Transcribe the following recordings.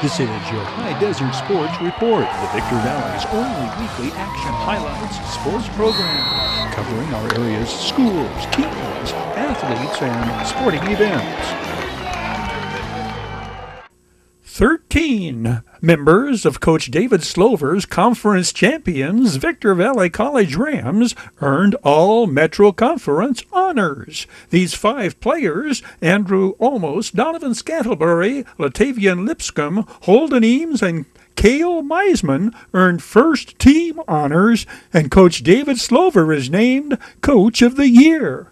This is your Hdsr Sports Report, the Victor Valley's only weekly action highlights sports program, covering our area's schools, teams, athletes, and sporting events. 13 members of Coach David Slover's conference champions, Victor Valley College Rams, earned all Metro Conference honors. These 5 players, Andrew Olmos, Donovan Scantlebury, Latavian Lipscomb, Holden Eames, and Cale Meisman, earned first team honors, and Coach David Slover is named Coach of the Year.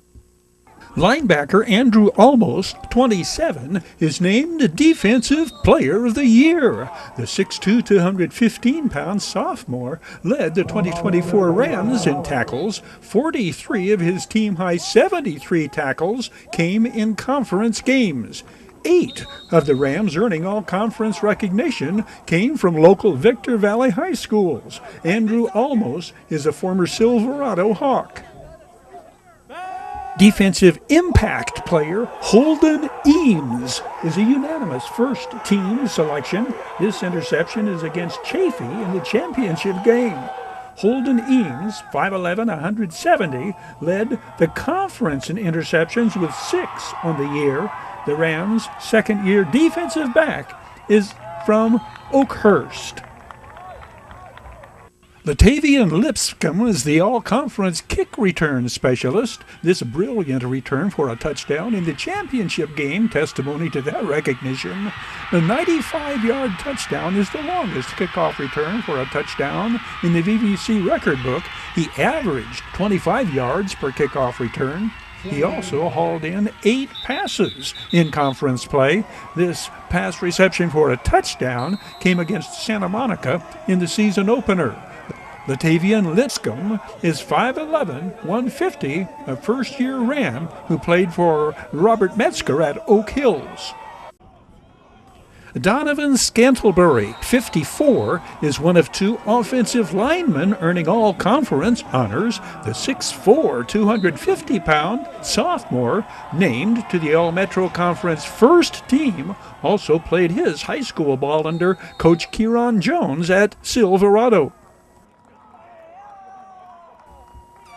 Linebacker Andrew Olmos, 27, is named Defensive Player of the Year. The 6'2", 215-pound sophomore led the 2024 Rams in tackles. 43 of his team-high 73 tackles came in conference games. 8 of the Rams earning all-conference recognition came from local Victor Valley high schools. Andrew Olmos is a former Silverado Hawk. Defensive impact player Holden Eames is a unanimous first-team selection. This interception is against Chaffee in the championship game. Holden Eames, 5'11", 170, led the conference in interceptions with 6 on the year. The Rams' second-year defensive back is from Oakhurst. Latavian Lipscomb is the all-conference kick return specialist. This brilliant return for a touchdown in the championship game, testimony to that recognition. The 95-yard touchdown is the longest kickoff return for a touchdown in the VVC record book. He averaged 25 yards per kickoff return. He also hauled in 8 passes in conference play. This pass reception for a touchdown came against Santa Monica in the season opener. Latavian Lipscomb is 5'11", 150, a first-year Ram who played for Robert Metzger at Oak Hills. Donovan Scantlebury, 54, is one of 2 offensive linemen earning all-conference honors. The 6'4", 250-pound sophomore, named to the All-Metro Conference first team, also played his high school ball under Coach Kieran Jones at Silverado.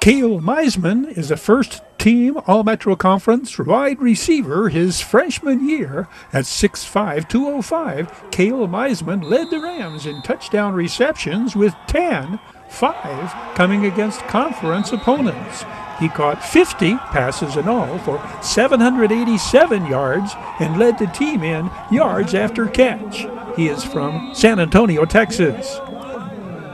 Cale Meisman is a first-team All-Metro Conference wide receiver his freshman year. At 6'5", 205, Cale Meisman led the Rams in touchdown receptions with 10, 5 coming against conference opponents. He caught 50 passes in all for 787 yards and led the team in yards after catch. He is from San Antonio, Texas.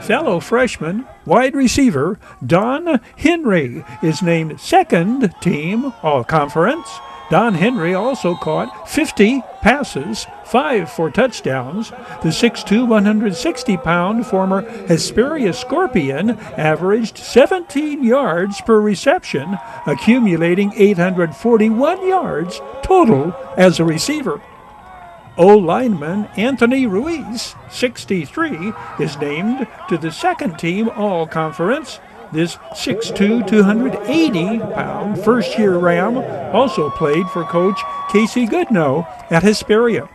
Fellow freshman wide receiver Don Henry is named second team All-Conference. Don Henry also caught 50 passes, 5 for touchdowns. The 6'2", 160-pound former Hesperia Scorpion averaged 17 yards per reception, accumulating 841 yards total as a receiver. O-lineman Anthony Ruiz, 63, is named to the second-team All-Conference. This 6'2", 280-pound first-year Ram also played for Coach Casey Goodnow at Hesperia.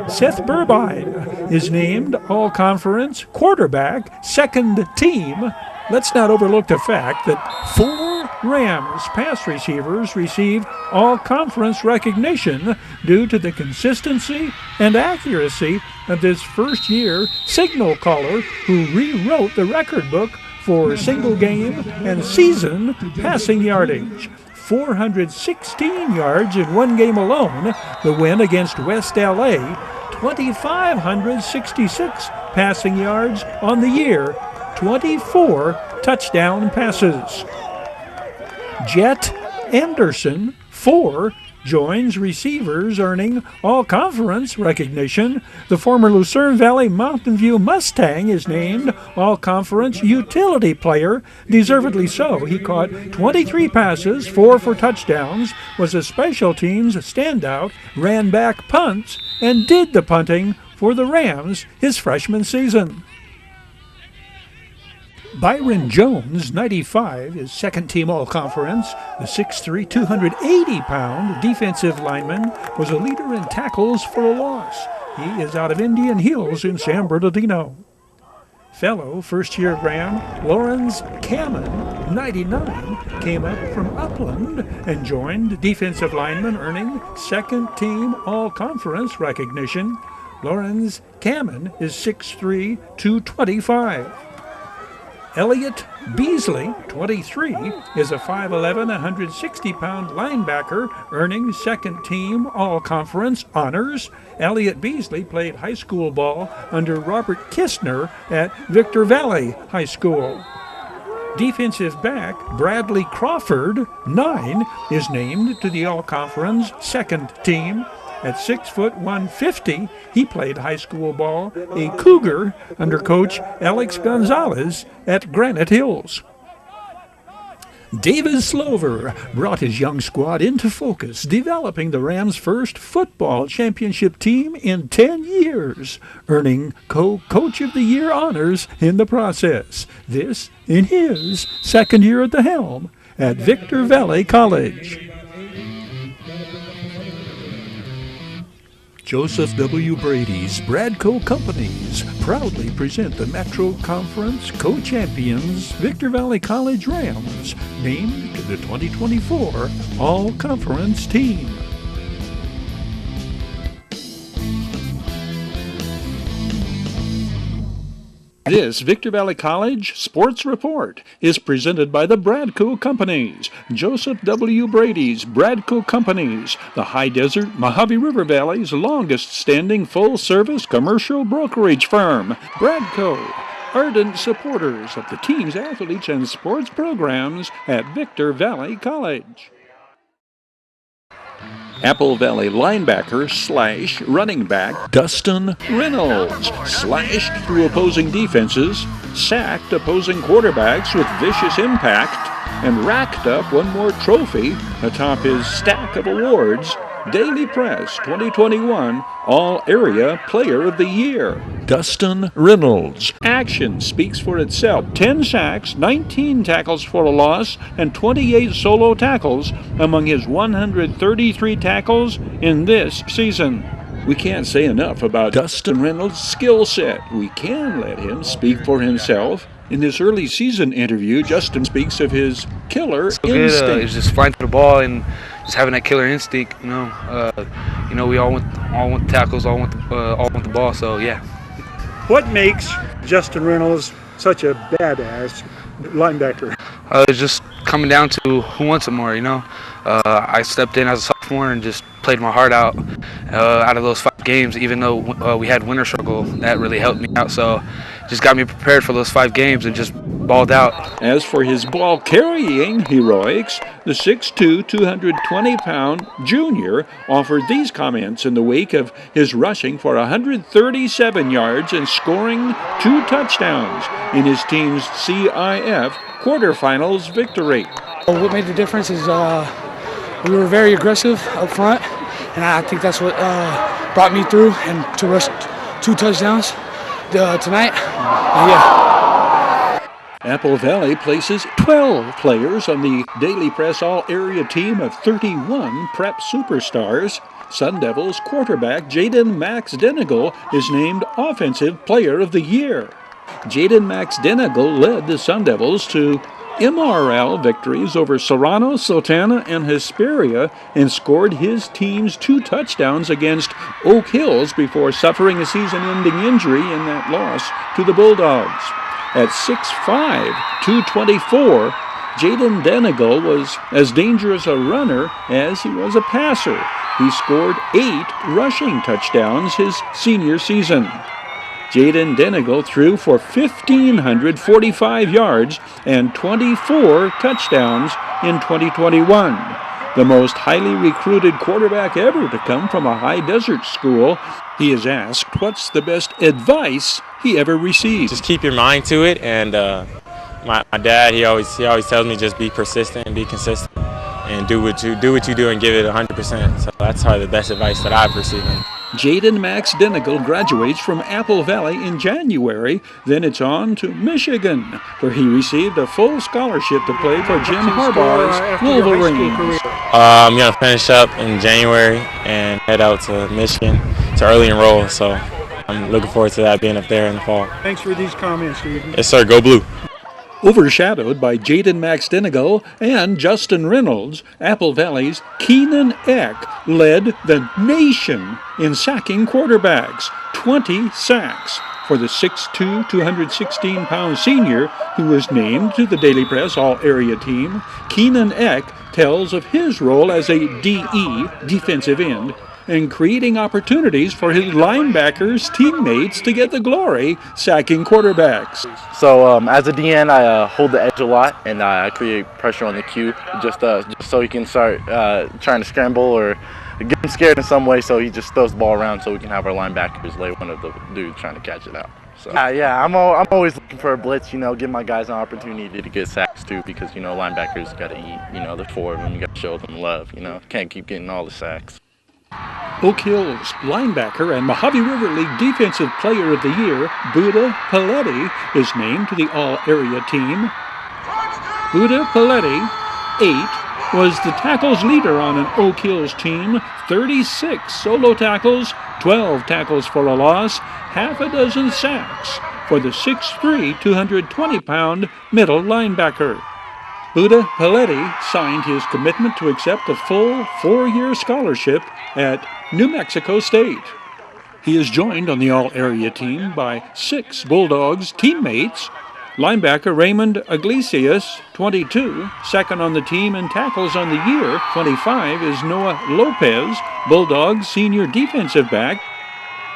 Seth Burbine is named All-Conference quarterback, second team. Let's not overlook the fact that 4 Rams pass receivers received all-conference recognition due to the consistency and accuracy of this first-year signal caller who rewrote the record book for single game and season passing yardage. 416 yards in one game alone, the win against West LA, 2,566 passing yards on the year, 24 touchdown passes. Jet Anderson, 4, joins receivers earning all-conference recognition. The former Lucerne Valley Mountain View Mustang is named all-conference utility player, deservedly so. He caught 23 passes, 4 for touchdowns, was a special teams standout, ran back punts, and did the punting for the Rams his freshman season. Byron Jones, 95, is second-team All-Conference. The 6'3", 280-pound defensive lineman was a leader in tackles for a loss. He is out of Indian Hills in San Bernardino. Fellow first-year Ram Lawrence Kamen, 99, came up from Upland and joined defensive lineman, earning second-team All-Conference recognition. Lawrence Kamen is 6'3", 225. Elliot Beasley, 23, is a 5'11", 160-pound linebacker, earning second-team All-Conference honors. Elliot Beasley played high school ball under Robert Kistner at Victor Valley High School. Defensive back Bradley Crawford, 9, is named to the All-Conference second team. At 6', 150, he played high school ball, a Cougar, under Coach Alex Gonzalez at Granite Hills. David Slover brought his young squad into focus, developing the Rams' first football championship team in 10 years, earning Co-Coach of the Year honors in the process. This in his second year at the helm at Victor Valley College. Joseph W. Brady's Bradco Companies proudly present the Metro Conference co-champions Victor Valley College Rams, named to the 2024 All-Conference team. This Victor Valley College Sports Report is presented by the Bradco Companies, Joseph W. Brady's Bradco Companies, the High Desert Mojave River Valley's longest-standing full-service commercial brokerage firm. Bradco, ardent supporters of the team's athletes and sports programs at Victor Valley College. Apple Valley linebacker / running back Dustin Reynolds slashed through opposing defenses, sacked opposing quarterbacks with vicious impact, and racked up one more trophy atop his stack of awards. Daily Press 2021 All-Area Player of the Year. Dustin Reynolds' action speaks for itself. 10 sacks, 19 tackles for a loss, and 28 solo tackles among his 133 tackles in this season. We can't say enough about Dustin Reynolds' skill set. We can let him speak for himself. In this early season interview, Justin speaks of his killer instinct. It's just flying through the ball and just having that killer instinct. We all want tackles, all want the ball. So yeah. What makes Justin Reynolds such a badass linebacker? It's just coming down to who wants it more. I stepped in as a sophomore and just played my heart out of those 5 games. Even though we had winter struggle, that really helped me out. So just got me prepared for those 5 games and just balled out. As for his ball carrying heroics, the 6'2", 220-pound junior offered these comments in the wake of his rushing for 137 yards and scoring 2 touchdowns in his team's CIF quarterfinals victory. What made the difference is we were very aggressive up front, and I think that's what brought me through and to rush 2 touchdowns tonight. Apple Valley places 12 players on the Daily Press All-Area team of 31 prep superstars. Sun Devils quarterback Jaden Max Denegal is named Offensive Player of the Year. Jaden Max Denegal led the Sun Devils to MRL victories over Serrano, Sultana, and Hesperia, and scored his team's 2 touchdowns against Oak Hills before suffering a season-ending injury in that loss to the Bulldogs. At 6'5", 224, Jaden Denegal was as dangerous a runner as he was a passer. He scored 8 rushing touchdowns his senior season. Jaden Denegal threw for 1,545 yards and 24 touchdowns in 2021. The most highly recruited quarterback ever to come from a high desert school. He is asked what's the best advice he ever received. Just keep your mind to it, and my dad he always tells me just be persistent and be consistent and do what you do and give it 100%. So that's probably the best advice that I've received. Jaden Max Denegal graduates from Apple Valley in January. Then it's on to Michigan, where he received a full scholarship to play for Jim Harbaugh's Wolverines. I'm going to finish up in January and head out to Michigan early enroll. So I'm looking forward to that, being up there in the fall. Thanks for these comments, Stephen. Yes, sir. Go Blue. Overshadowed by Jaden Maxdenigal and Justin Reynolds, Apple Valley's Keenan Eck led the nation in sacking quarterbacks, 20 sacks for the 6'2", 216-pound senior who was named to the Daily Press All-Area team. Keenan Eck tells of his role as a DE, defensive end, and creating opportunities for his linebackers' teammates to get the glory, sacking quarterbacks. So as a DN, I hold the edge a lot, and I create pressure on the Q, just so he can start trying to scramble or get him scared in some way, so he just throws the ball around so we can have our linebackers lay one of the dudes trying to catch it out. So yeah, I'm always looking for a blitz, give my guys an opportunity to get sacks too, because, linebackers got to eat, there's 4 of them, you got to show them love, can't keep getting all the sacks. Oak Hill's linebacker and Mojave River League Defensive Player of the Year, Buddha Paletti, is named to the All-Area team. Buddha Paletti, 8, was the tackles leader on an Oak Hills team, 36 solo tackles, 12 tackles for a loss, half a dozen sacks for the 6'3", 220-pound middle linebacker. Buddha Paletti signed his commitment to accept a full 4-year scholarship at New Mexico State. He is joined on the All-Area team by 6 Bulldogs teammates. Linebacker Raymond Iglesias, 22, second on the team in tackles on the year. 25 is Noah Lopez, Bulldogs senior defensive back.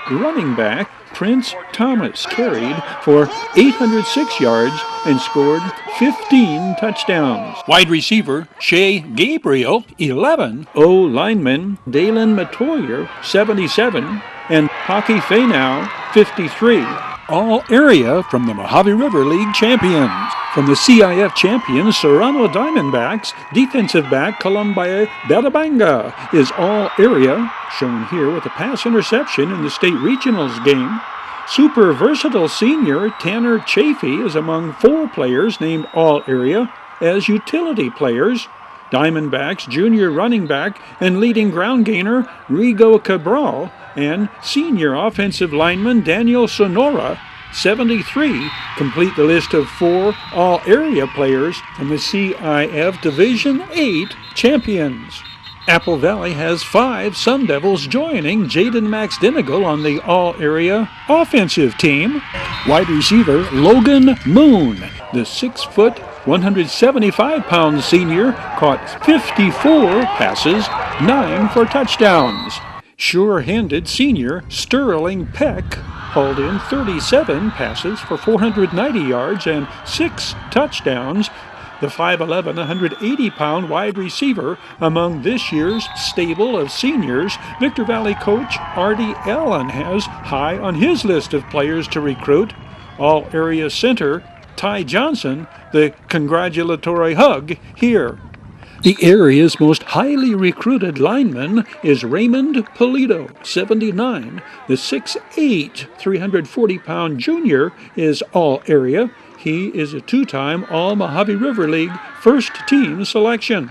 Running back Prince Thomas carried for 806 yards and scored 15 touchdowns. Wide receiver Shea Gabriel, 11. O-lineman Dalen Matoyer, 77. And Hockey Faenow, 53. All-area from the Mojave River League champions. From the CIF champions, Serrano Diamondbacks, defensive back Columbia Betabanga is all-area, shown here with a pass interception in the state regionals game. Super versatile senior Tanner Chafee is among 4 players named all-area as utility players. Diamondbacks junior running back and leading ground gainer Rigo Cabral and senior offensive lineman Daniel Sonora, 73, complete the list of 4 all-area players from the CIF Division 8 champions. Apple Valley has 5 Sun Devils joining Jaden Maxdenigal on the all-area offensive team. Wide receiver Logan Moon, the 6', 175-pound senior, caught 54 passes, 9 for touchdowns. Sure-handed senior Sterling Peck hauled in 37 passes for 490 yards and 6 touchdowns. The 5'11", 180-pound wide receiver among this year's stable of seniors, Victor Valley coach Artie Allen has high on his list of players to recruit. All-area center Ty Johnson, the congratulatory hug here. The area's most highly recruited lineman is Raymond Polito, 79. The 6'8", 340-pound junior is all-area. He is a 2-time All-Mojave River League first-team selection.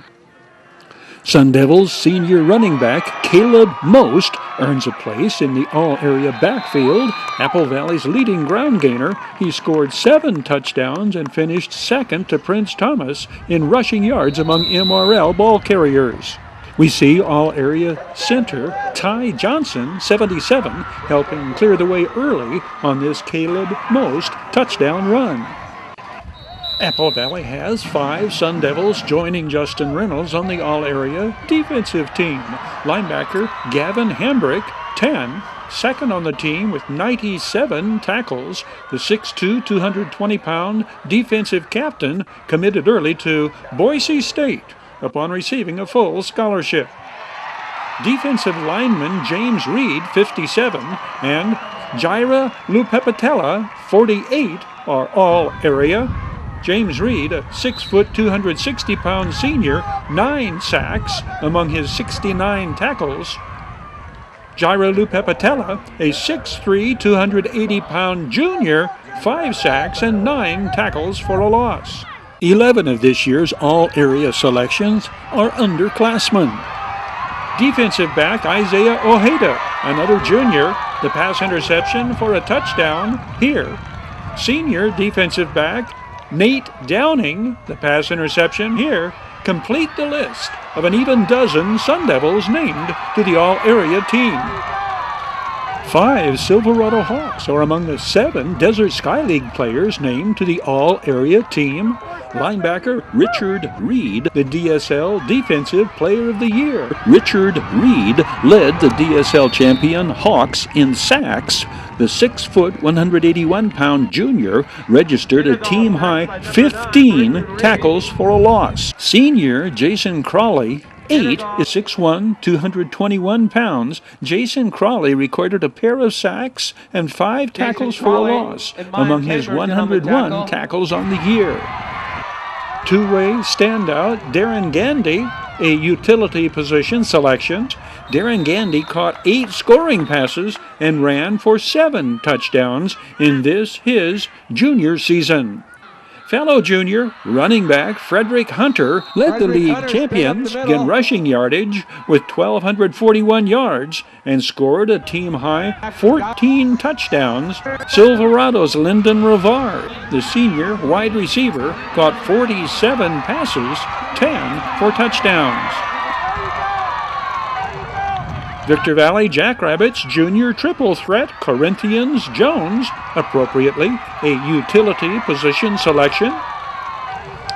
Sun Devils senior running back Caleb Most earns a place in the all-area backfield. Apple Valley's leading ground gainer, he scored 7 touchdowns and finished second to Prince Thomas in rushing yards among MRL ball carriers. We see all-area center Ty Johnson, 77, helping clear the way early on this Caleb Most touchdown run. Apple Valley has 5 Sun Devils joining Justin Reynolds on the all-area defensive team. Linebacker Gavin Hambrick, 10, second on the team with 97 tackles. The 6'2", 220-pound defensive captain committed early to Boise State upon receiving a full scholarship. Defensive lineman James Reed, 57, and Jaira Lupepatella, 48, are all-area. James Reed, a 6', 260-pound senior, 9 sacks among his 69 tackles. Jaira Lupepatella, a 6'3", 280-pound junior, 5 sacks and 9 tackles for a loss. 11 of this year's all-area selections are underclassmen. Defensive back Isaiah Ojeda, another junior, the pass interception for a touchdown here. Senior defensive back Nate Downing, the pass interception here. Complete the list of an even dozen Sun Devils named to the All-Area team. 5 Silverado Hawks are among the 7 Desert Sky League players named to the All-Area team. Linebacker Richard Reed, the DSL Defensive Player of the Year. Richard Reed led the DSL champion Hawks in sacks. The 6-foot, 181-pound junior registered a team-high 15 tackles for a loss. Senior Jason Crawley, 8 is 6'1", 221 pounds. Jason Crawley recorded a pair of sacks and 5 tackles for a loss among his 101 tackles on the year. Two-way standout Darren Gandy, a utility position selection. Darren Gandy caught 8 scoring passes and ran for 7 touchdowns in his junior season. Fellow junior running back Frederick Hunter led the league champions in rushing yardage with 1,241 yards and scored a team-high 14 touchdowns. Silverado's Lyndon Ravar, the senior wide receiver, caught 47 passes, 10 for touchdowns. Victor Valley Jackrabbits junior triple threat Corinthians Jones, appropriately a utility position selection,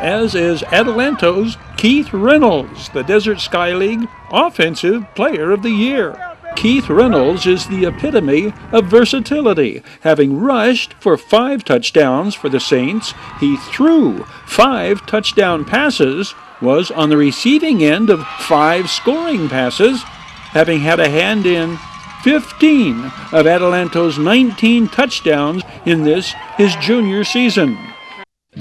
as is Adelanto's Keith Reynolds, the Desert Sky League Offensive Player of the Year. Keith Reynolds is the epitome of versatility. Having rushed for 5 touchdowns for the Saints, he threw 5 touchdown passes, was on the receiving end of 5 scoring passes, having had a hand in 15 of Adelanto's 19 touchdowns in his junior season.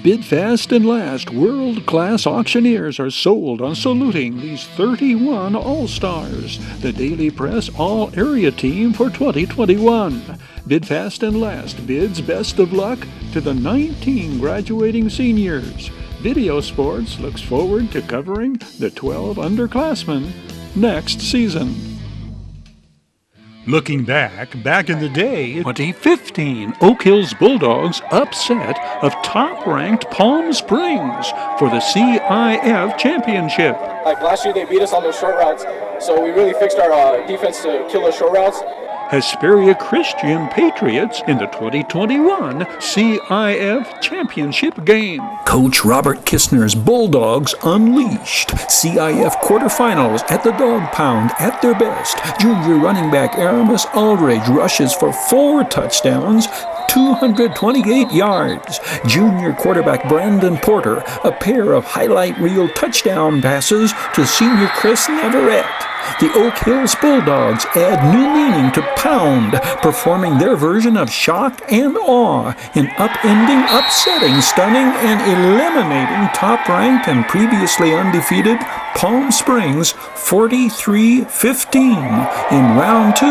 Bid fast and last, world-class auctioneers are sold on saluting these 31 All-Stars, the Daily Press All-Area team for 2021. Bid fast and last bids best of luck to the 19 graduating seniors. Video Sports looks forward to covering the 12 underclassmen next season. Looking back in the day, 2015, Oak Hills Bulldogs upset of top-ranked Palm Springs for the CIF championship. Like last year, they beat us on those short routes, so we really fixed our defense to kill those short routes. Hesperia Christian Patriots in the 2021 CIF Championship game. Coach Robert Kistner's Bulldogs unleashed. CIF quarterfinals at the Dog Pound at their best. Junior running back Aramis Aldridge rushes for 4 touchdowns, 228 yards. Junior quarterback Brandon Porter, a pair of highlight reel touchdown passes to senior Chris Navarrete. The Oak Hills Bulldogs add new meaning to pound, performing their version of shock and awe in upending, upsetting, stunning, and eliminating top-ranked and previously undefeated Palm Springs 43-15 in round 2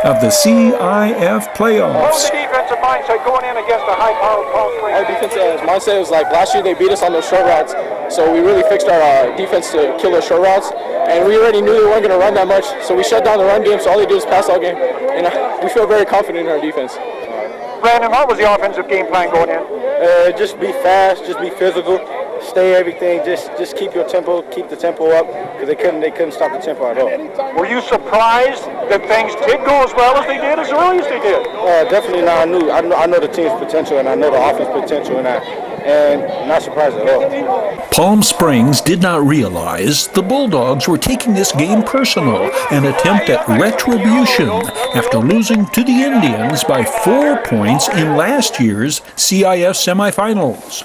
of the CIF playoffs. What was the defensive mindset going in against the high-powered Palm Springs? Our defensive mindset was like last year they beat us on those short routes, so we really fixed our defense to kill those short routes. And we already knew they weren't going to run that much, so we shut down the run game, so all they do is pass all game. And we feel very confident in our defense. Brandon, what was the offensive game plan going in? Just be fast, just be physical, stay everything, just keep your tempo, keep the tempo up, because they couldn't stop the tempo at all. Were you surprised that things did go as well as they did, as early as they did? Definitely not. I know the team's potential, and I know the offense potential, and not surprised at all. Palm Springs did not realize the Bulldogs were taking this game personal, an attempt at retribution after losing to the Indians by 4 points in last year's CIF semifinals.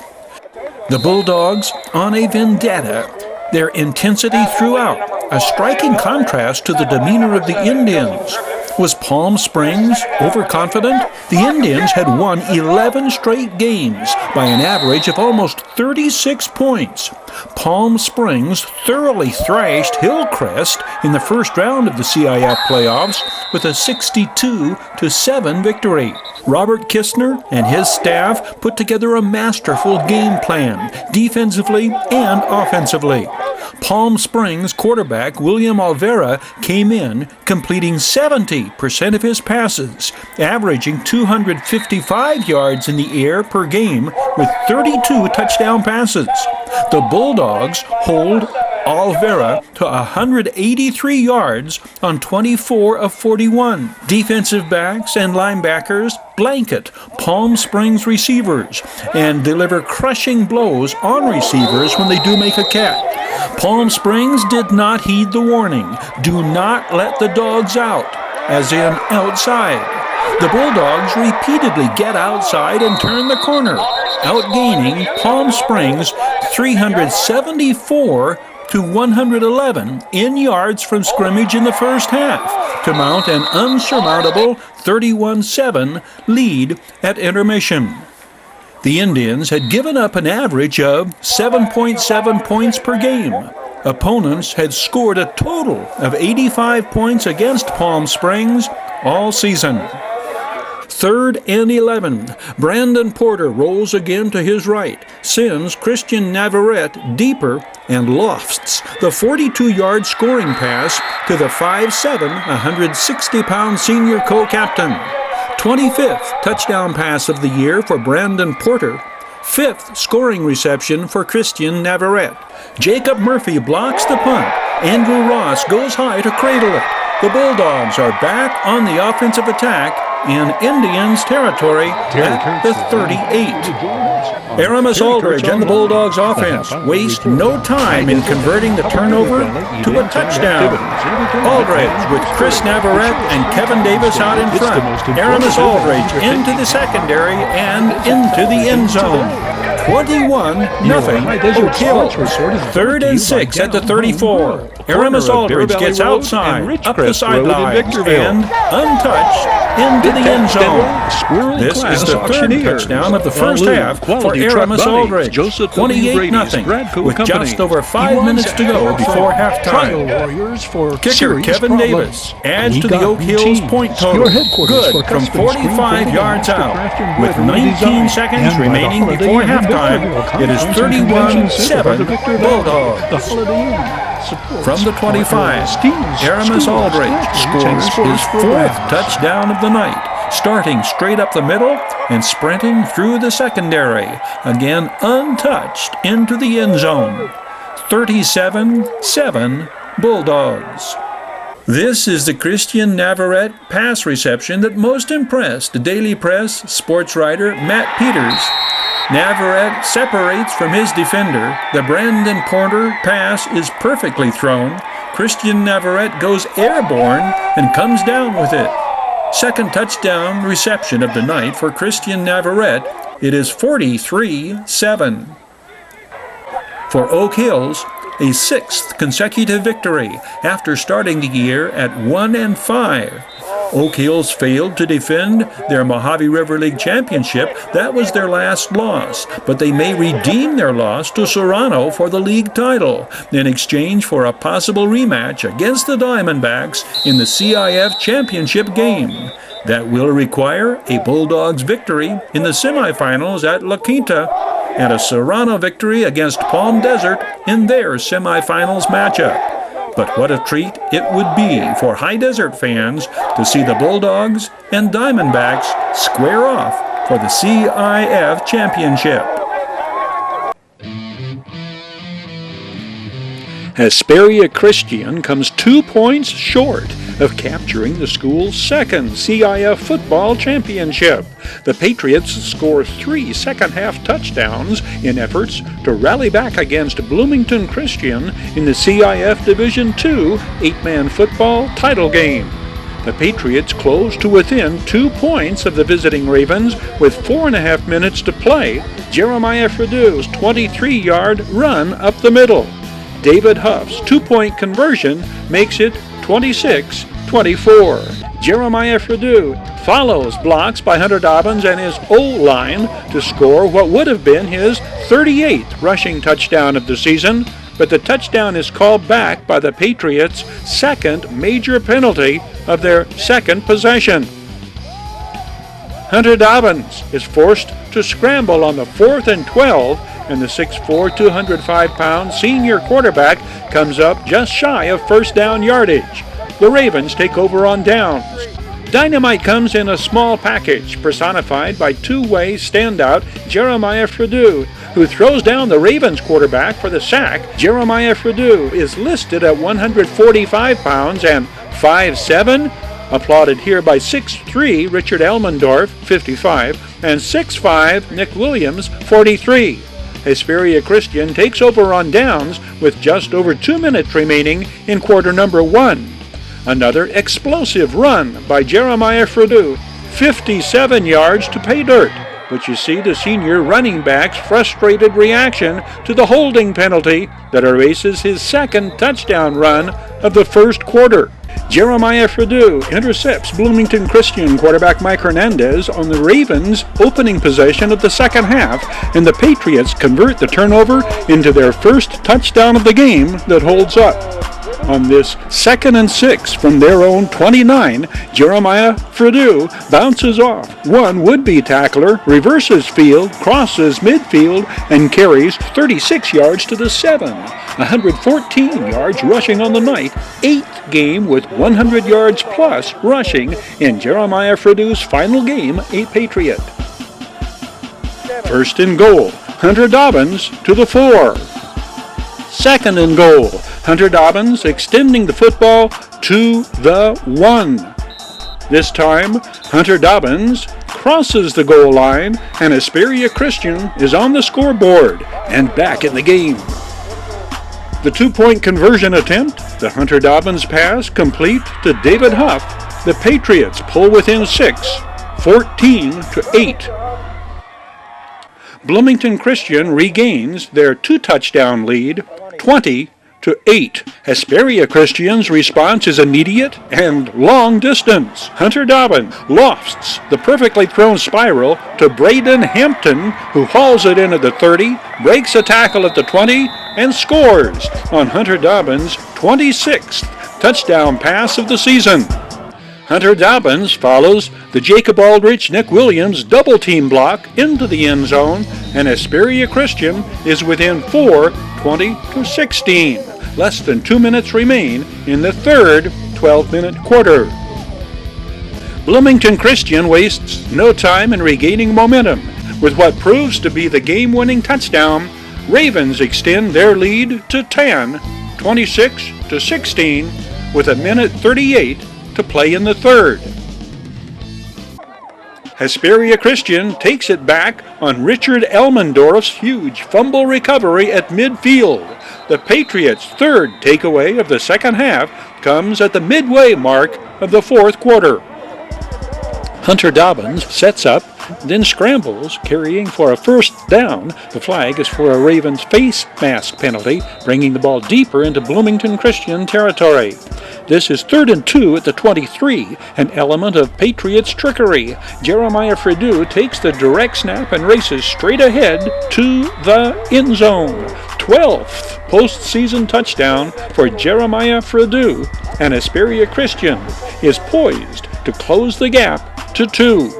The Bulldogs on a vendetta, their intensity throughout, a striking contrast to the demeanor of the Indians. Was Palm Springs overconfident? The Indians had won 11 straight games by an average of almost 36 points. Palm Springs thoroughly thrashed Hillcrest in the first round of the CIF playoffs with a 62-7 victory. Robert Kistner and his staff put together a masterful game plan, defensively and offensively. Palm Springs quarterback William Olvera came in, completing 70% of his passes, averaging 255 yards in the air per game with 32 touchdown passes. The Bulldogs hold Olvera to 183 yards on 24 of 41. Defensive backs and linebackers blanket Palm Springs receivers and deliver crushing blows on receivers when they do make a catch. Palm Springs did not heed the warning, do not let the dogs out, as in outside. The Bulldogs repeatedly get outside and turn the corner, outgaining Palm Springs 374 to 111 in yards from scrimmage in the first half to mount an unsurmountable 31-7 lead at intermission. The Indians had given up an average of 7.7 points per game. Opponents had scored a total of 85 points against Palm Springs all season. 3rd and 11. Brandon Porter rolls again to his right, sends Christian Navarrete deeper, and lofts the 42-yard scoring pass to the 5'7", 160-pound senior co-captain. 25th touchdown pass of the year for Brandon Porter. 5th scoring reception for Christian Navarrete. Jacob Murphy blocks the punt. Andrew Ross goes high to cradle it. The Bulldogs are back on the offensive attack in Indians territory at the 38. Aramis Aldridge and the Bulldogs offense waste no time in converting the turnover to a touchdown. Aldridge with Chris Navarrete and Kevin Davis out in front. Aramis Aldridge into the secondary and into the end zone. 21-0 Oak Hill. 3rd and 6 at the 34. Aramis Aldridge gets outside, up the sidelines, and untouched into the end zone. This is the 3rd touchdown of the first half for Aramis Aldridge. 28-0 with just over 5 minutes to go before halftime. Kicker Kevin Davis adds to the Oak Hill's point total. Good from 45 yards out. With 19 seconds remaining before halftime, it is 31-7 Bulldogs. From the 25, Aramis Aldridge scores his 4th touchdown of the night, starting straight up the middle and sprinting through the secondary, again untouched into the end zone. 37-7 Bulldogs. This is the Christian Navarrete pass reception that most impressed the Daily Press sports writer Matt Peters. Navarrete separates from his defender. The Brandon Porter pass is perfectly thrown. Christian Navarrete goes airborne and comes down with it. 2nd touchdown reception of the night for Christian Navarrete. It is 43-7. For Oak Hills, a 6th consecutive victory after starting the year at 1-5. Oak Hills failed to defend their Mojave River League championship. That was their last loss, but they may redeem their loss to Serrano for the league title in exchange for a possible rematch against the Diamondbacks in the CIF championship game. That will require a Bulldogs victory in the semifinals at La Quinta and a Serrano victory against Palm Desert in their semifinals matchup. But what a treat it would be for High Desert fans to see the Bulldogs and Diamondbacks square off for the CIF championship. Hesperia Christian comes 2 points short of capturing the school's 2nd CIF football championship. The Patriots score 3 second-half touchdowns in efforts to rally back against Bloomington Christian in the CIF Division II 8-man football title game. The Patriots close to within 2 points of the visiting Ravens with 4.5 minutes to play. Jeremiah Fredou's 23-yard run up the middle. David Huff's 2-point conversion makes it 26-24. Jeremiah Fredou follows blocks by Hunter Dobbins and his O-line to score what would have been his 38th rushing touchdown of the season, but the touchdown is called back by the Patriots' 2nd major penalty of their 2nd possession. Hunter Dobbins is forced to scramble on the 4th and 12 and the 6'4", 205-pound senior quarterback comes up just shy of first down yardage. The Ravens take over on downs. Dynamite comes in a small package, personified by two-way standout Jeremiah Fredeau, who throws down the Ravens quarterback for the sack. Jeremiah Fredeau is listed at 145 pounds and 5'7", applauded here by 6'3", Richard Elmendorf, 55, and 6'5", Nick Williams, 43. Hesperia Christian takes over on downs with just over 2 minutes remaining in quarter number 1. Another explosive run by Jeremiah Fredeau, 57 yards to pay dirt. But you see the senior running back's frustrated reaction to the holding penalty that erases his second touchdown run of the first quarter. Jeremiah Fredeau intercepts Bloomington Christian quarterback Mike Hernandez on the Ravens' opening possession of the second half, and the Patriots convert the turnover into their first touchdown of the game that holds up. On this 2nd and 6 from their own 29, Jeremiah Fredeau bounces off one would-be tackler, reverses field, crosses midfield, and carries 36 yards to the 7. 114 yards rushing on the night, 8th game with 100 yards plus rushing in Jeremiah Fredeau's final game, a Patriot. First and goal, Hunter Dobbins to the 4. Second and goal, Hunter Dobbins extending the football to the 1. This time, Hunter Dobbins crosses the goal line, and Hesperia Christian is on the scoreboard and back in the game. The 2-point conversion attempt, the Hunter Dobbins pass complete to David Huff. The Patriots pull within 6, 14-8. Bloomington Christian regains their 2-touchdown lead, 20-8. Hesperia Christian's response is immediate and long distance. Hunter Dobbins lofts the perfectly thrown spiral to Braden Hampton, who hauls it in at the 30, breaks a tackle at the 20, and scores on Hunter Dobbins' 26th touchdown pass of the season. Hunter Dobbins follows the Jacob Aldrich Nick Williams double team block into the end zone, and Hesperia Christian is within 4, 20-16. Less than 2 minutes remain in the third 12-minute quarter. Bloomington Christian wastes no time in regaining momentum. With what proves to be the game-winning touchdown, Ravens extend their lead to 10, 26-16, with 1:38 to play in the third. Hesperia Christian takes it back on Richard Elmendorf's huge fumble recovery at midfield. The Patriots' third takeaway of the second half comes at the midway mark of the fourth quarter. Hunter Dobbins sets up, then scrambles, carrying for a first down. The flag is for a Ravens face mask penalty, bringing the ball deeper into Bloomington Christian territory. This is 3rd and 2 at the 23, an element of Patriots trickery. Jeremiah Fredeau takes the direct snap and races straight ahead to the end zone. 12th postseason touchdown for Jeremiah Fredeau, and Hesperia Christian is poised to close the gap to 2.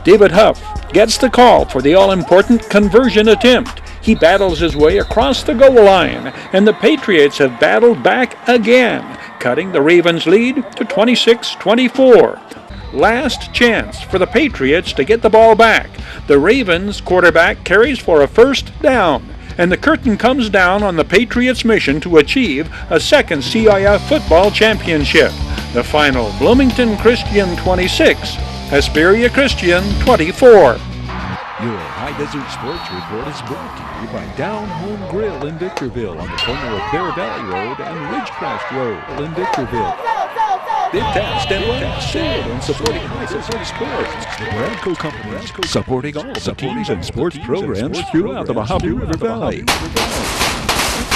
David Huff gets the call for the all-important conversion attempt. He battles his way across the goal line, and the Patriots have battled back again, cutting the Ravens' lead to 26-24. Last chance for the Patriots to get the ball back. The Ravens quarterback carries for a first down, and the curtain comes down on the Patriots' mission to achieve a second CIF football championship. The final, Bloomington Christian 26, Hesperia Christian 24. Your High Desert Sports Report is brought to you by Down Home Grill in Victorville on the corner of Bear Valley Road and Ridgecrest Road in Victorville. Big Test and Last Stand on supporting High Desert Sports. The Bradco Company supporting all the teams and sports programs throughout the Mojave River Valley.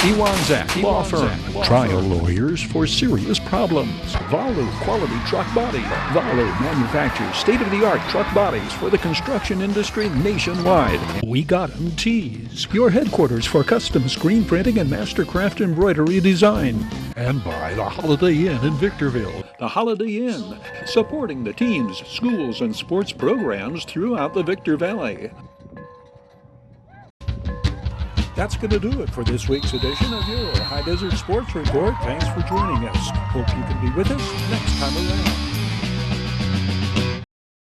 Iwanzak Law Firm, trial lawyers for serious problems. Valu Quality Truck Body. Valu manufactures state-of-the-art truck bodies for the construction industry nationwide. We Got 'em Tees, your headquarters for custom screen printing and mastercraft embroidery design. And by the Holiday Inn in Victorville. The Holiday Inn, supporting the teams, schools, and sports programs throughout the Victor Valley. That's going to do it for this week's edition of your High Desert Sports Report. Thanks for joining us. Hope you can be with us next time around.